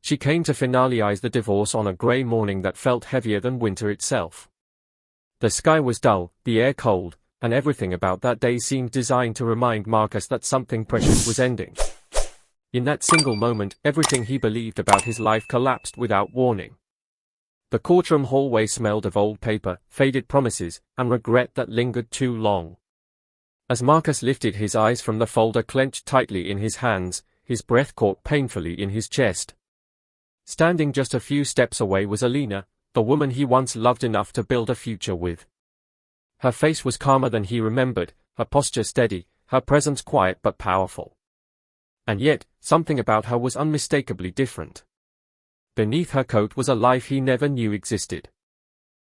She came to finalize the divorce on a grey morning that felt heavier than winter itself. The sky was dull, the air cold, and everything about that day seemed designed to remind Marcus that something precious was ending. In that single moment, everything he believed about his life collapsed without warning. The courtroom hallway smelled of old paper, faded promises, and regret that lingered too long. As Marcus lifted his eyes from the folder clenched tightly in his hands, his breath caught painfully in his chest. Standing just a few steps away was Alina, the woman he once loved enough to build a future with. Her face was calmer than he remembered, her posture steady, her presence quiet but powerful. And yet, something about her was unmistakably different. Beneath her coat was a life he never knew existed.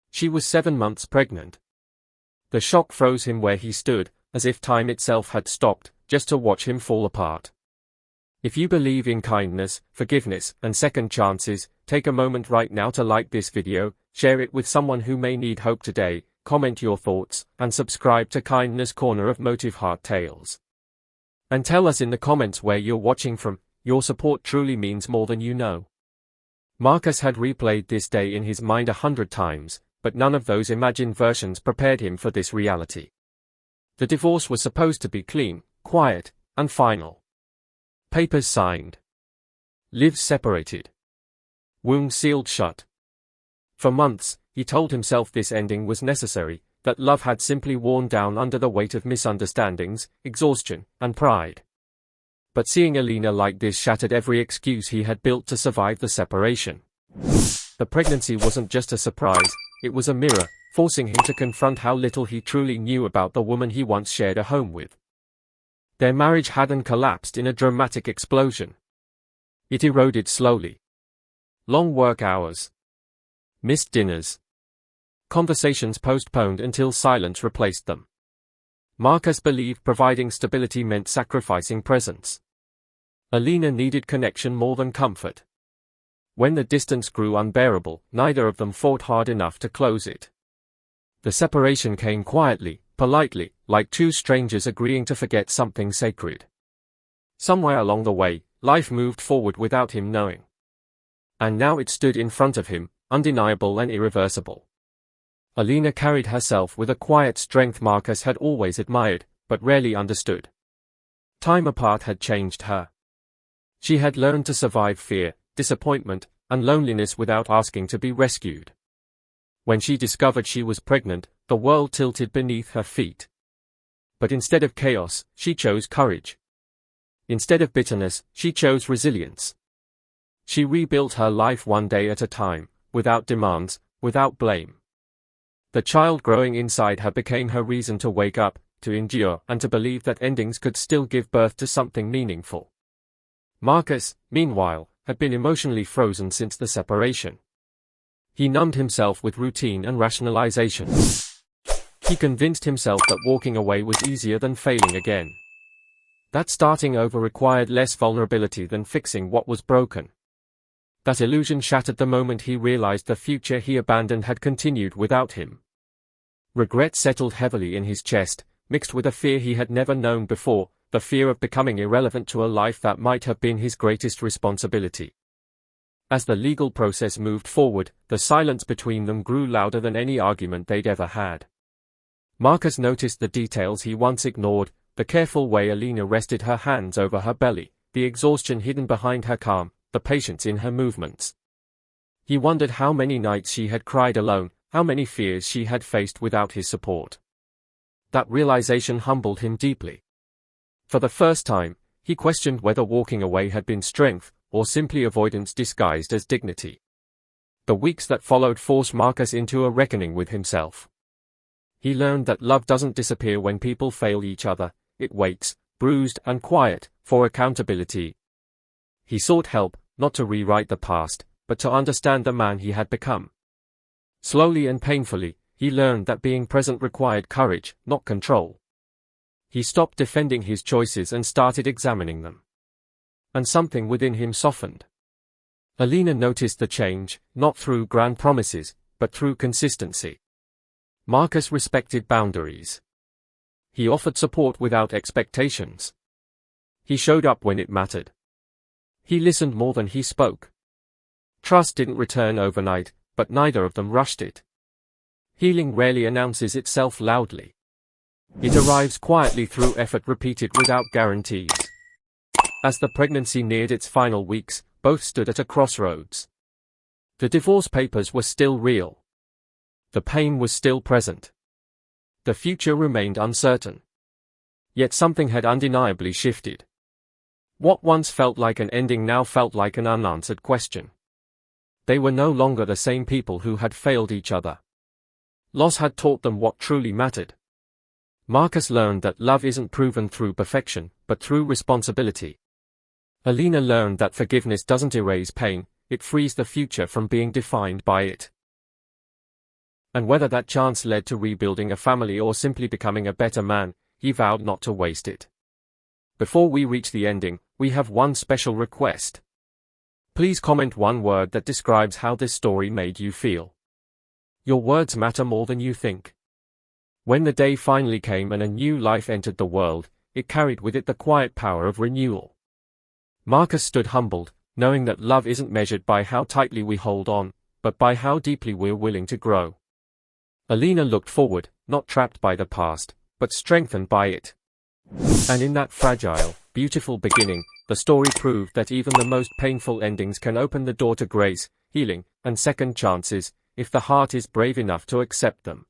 She was 7 months pregnant. The shock froze him where he stood, as if time itself had stopped, just to watch him fall apart. If you believe in kindness, forgiveness, and second chances, take a moment right now to like this video, share it with someone who may need hope today, comment your thoughts, and subscribe to Kindness Corner of Motive Heart Tales. And tell us in the comments where you're watching from. Your support truly means more than you know. Marcus had replayed this day in his mind 100 times, but none of those imagined versions prepared him for this reality. The divorce was supposed to be clean, quiet, and final. Papers signed. Lives separated. Wounds sealed shut. For months, he told himself this ending was necessary, that love had simply worn down under the weight of misunderstandings, exhaustion, and pride. But seeing Alina like this shattered every excuse he had built to survive the separation. The pregnancy wasn't just a surprise, it was a mirror, forcing him to confront how little he truly knew about the woman he once shared a home with. Their marriage hadn't collapsed in a dramatic explosion. It eroded slowly. Long work hours. Missed dinners. Conversations postponed until silence replaced them. Marcus believed providing stability meant sacrificing presence. Alina needed connection more than comfort. When the distance grew unbearable, neither of them fought hard enough to close it. The separation came quietly, politely, like two strangers agreeing to forget something sacred. Somewhere along the way, life moved forward without him knowing. And now it stood in front of him, undeniable and irreversible. Alina carried herself with a quiet strength Marcus had always admired, but rarely understood. Time apart had changed her. She had learned to survive fear, disappointment, and loneliness without asking to be rescued. When she discovered she was pregnant, the world tilted beneath her feet. But instead of chaos, she chose courage. Instead of bitterness, she chose resilience. She rebuilt her life one day at a time, without demands, without blame. The child growing inside her became her reason to wake up, to endure, and to believe that endings could still give birth to something meaningful. Marcus, meanwhile, had been emotionally frozen since the separation. He numbed himself with routine and rationalization. He convinced himself that walking away was easier than failing again. That starting over required less vulnerability than fixing what was broken. That illusion shattered the moment he realized the future he abandoned had continued without him. Regret settled heavily in his chest, mixed with a fear he had never known before, the fear of becoming irrelevant to a life that might have been his greatest responsibility. As the legal process moved forward, the silence between them grew louder than any argument they'd ever had. Marcus noticed the details he once ignored, the careful way Alina rested her hands over her belly, the exhaustion hidden behind her calm, the patience in her movements. He wondered how many nights she had cried alone, how many fears she had faced without his support. That realization humbled him deeply. For the first time, he questioned whether walking away had been strength, or simply avoidance disguised as dignity. The weeks that followed forced Marcus into a reckoning with himself. He learned that love doesn't disappear when people fail each other, it waits, bruised and quiet, for accountability. He sought help, not to rewrite the past, but to understand the man he had become. Slowly and painfully, he learned that being present required courage, not control. He stopped defending his choices and started examining them. And something within him softened. Alina noticed the change, not through grand promises, but through consistency. Marcus respected boundaries. He offered support without expectations. He showed up when it mattered. He listened more than he spoke. Trust didn't return overnight, but neither of them rushed it. Healing rarely announces itself loudly. It arrives quietly through effort repeated without guarantees. As the pregnancy neared its final weeks, both stood at a crossroads. The divorce papers were still real. The pain was still present. The future remained uncertain. Yet something had undeniably shifted. What once felt like an ending now felt like an unanswered question. They were no longer the same people who had failed each other. Loss had taught them what truly mattered. Marcus learned that love isn't proven through perfection, but through responsibility. Alina learned that forgiveness doesn't erase pain, it frees the future from being defined by it. And whether that chance led to rebuilding a family or simply becoming a better man, he vowed not to waste it. Before we reach the ending, we have one special request. Please comment one word that describes how this story made you feel. Your words matter more than you think. When the day finally came and a new life entered the world, it carried with it the quiet power of renewal. Marcus stood humbled, knowing that love isn't measured by how tightly we hold on, but by how deeply we're willing to grow. Alina looked forward, not trapped by the past, but strengthened by it. And in that fragile, beautiful beginning, the story proved that even the most painful endings can open the door to grace, healing, and second chances, if the heart is brave enough to accept them.